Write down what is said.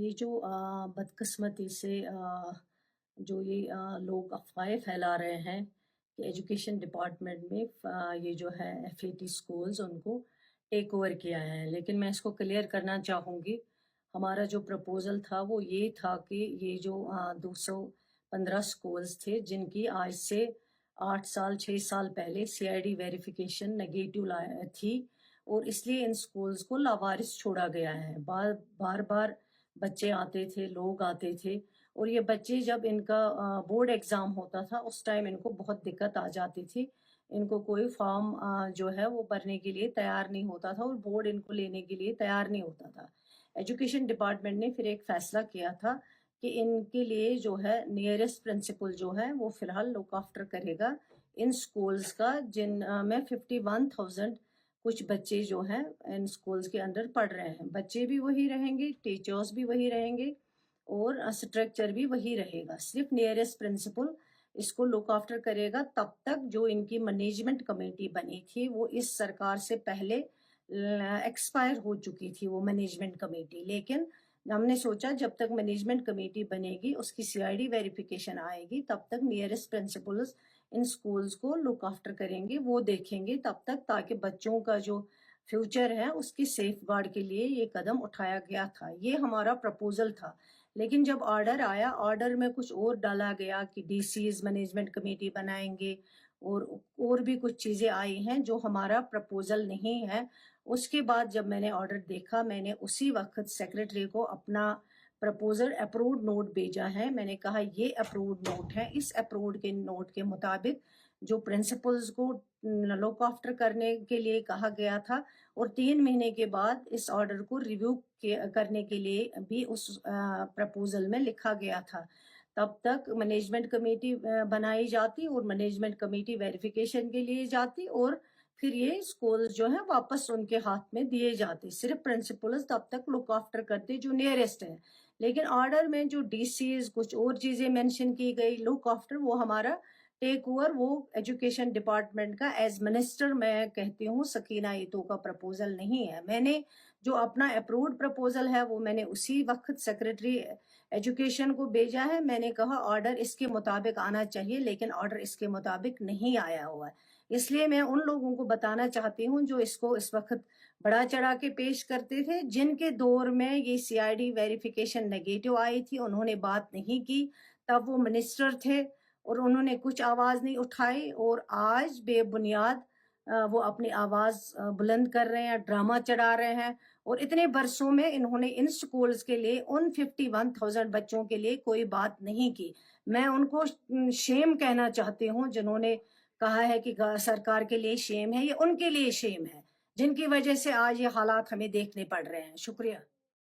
یہ جو بدقسمتی سے جو یہ لوگ افواہیں پھیلا رہے ہیں کہ ایجوکیشن ڈپارٹمنٹ میں یہ جو ہے FAT اسکولز ان کو ٹیک اوور کیا ہے، لیکن میں اس کو کلیئر کرنا چاہوں گی۔ ہمارا جو پرپوزل تھا وہ یہ تھا کہ یہ جو 215 اسکولز تھے جن کی آج سے 6 سال پہلے CID ویریفیکیشن نگیٹو تھی، اور اس لیے ان اسکولز کو لاوارث چھوڑا گیا ہے۔ بار بار بچے آتے تھے، لوگ آتے تھے، اور یہ بچے جب ان کا بورڈ ایگزام ہوتا تھا اس ٹائم ان کو بہت دقت آ جاتی تھی۔ ان کو کوئی فارم جو ہے وہ بھرنے کے لیے تیار نہیں ہوتا تھا، اور بورڈ ان کو لینے کے لیے تیار نہیں ہوتا تھا۔ ایجوکیشن ڈپارٹمنٹ نے پھر ایک فیصلہ کیا تھا کہ ان کے لیے جو ہے نیئرسٹ پرنسپل جو ہے وہ فی الحال لک آفٹر کرے گا ان سکولز کا، جن میں 51,000 کچھ بچے جو ہیں ان سکولز کے اندر پڑھ رہے ہیں۔ بچے بھی وہی رہیں گے، ٹیچرز بھی وہی رہیں گے، اور اسٹرکچر بھی وہی رہے گا۔ صرف نیئرسٹ پرنسپل اس کو لک آفٹر کرے گا تب تک جو ان کی مینجمنٹ کمیٹی بنی تھی وہ اس سرکار سے پہلے ایکسپائر ہو چکی تھی وہ مینجمنٹ کمیٹی، لیکن ہم نے سوچا جب تک مینجمنٹ کمیٹی بنے گی، اس کی CID ویریفیکیشن آئے گی، تب تک نیئرسٹ پرنسپلز ان سکولز کو لک آفٹر کریں گے، وہ دیکھیں گے تب تک، تاکہ بچوں کا جو فیوچر ہے اس کی سیف گارڈ کے لیے یہ قدم اٹھایا گیا تھا۔ یہ ہمارا پرپوزل تھا، لیکن جب آرڈر آیا، آرڈر میں کچھ اور ڈالا گیا کہ DCs مینجمنٹ کمیٹی بنائیں گے، اور بھی کچھ چیزیں آئی ہیں جو ہمارا پرپوزل نہیں ہے۔ اس کے بعد جب میں نے آرڈر دیکھا، میں نے اسی وقت سیکرٹری کو اپنا پرپوزل اپروڈ نوٹ بھیجا ہے۔ میں نے کہا یہ اپروڈ نوٹ ہے، اس اپروڈ کے نوٹ کے مطابق جو پرنسپلز کو لک آفٹر کرنے کے لیے کہا گیا تھا، اور 3 مہینے کے بعد اس آرڈر کو ریویو کرنے کے لیے بھی اس پرپوزل میں لکھا گیا تھا، تب تک مینجمنٹ کمیٹی بنائی جاتی اور مینجمنٹ کمیٹی ویریفیکیشن کے لیے جاتی، اور پھر یہ سکولز جو ہیں واپس ان کے ہاتھ میں دیے جاتے۔ صرف پرنسپلز تب تک لک آفٹر کرتے جو نیئرسٹ ہے، لیکن آرڈر میں جو DCs کچھ اور چیزیں مینشن کی گئی لک آفٹر، وہ ہمارا ٹیک اوور وہ ایجوکیشن ڈپارٹمنٹ کا ایز منسٹر میں کہتی ہوں سکینہ ایتو کا پرپوزل نہیں ہے۔ میں نے جو اپنا اپروڈ پرپوزل ہے وہ میں نے اسی وقت سیکرٹری ایجوکیشن کو بھیجا ہے۔ میں نے کہا آرڈر اس کے مطابق آنا چاہیے، لیکن آرڈر اس کے مطابق نہیں آیا ہوا ہے۔ اس لیے میں ان لوگوں کو بتانا چاہتی ہوں جو اس کو اس وقت بڑا چڑھا کے پیش کرتے تھے، جن کے دور میں یہ CID ویریفیکیشن نگیٹو آئی تھی، انہوں نے بات نہیں کی، تب وہ منسٹر تھے اور انہوں نے کچھ آواز نہیں اٹھائی، اور آج بے بنیاد وہ اپنی آواز بلند کر رہے ہیں، ڈرامہ چڑھا رہے ہیں، اور اتنے برسوں میں انہوں نے ان سکولز کے لیے، ان 51,000 بچوں کے لیے کوئی بات نہیں کی۔ میں ان کو شیم کہنا چاہتی ہوں، جنہوں نے کہا ہے کہ سرکار کے لیے شیم ہے، یہ ان کے لیے شیم ہے جن کی وجہ سے آج یہ حالات ہمیں دیکھنے پڑ رہے ہیں۔ شکریہ۔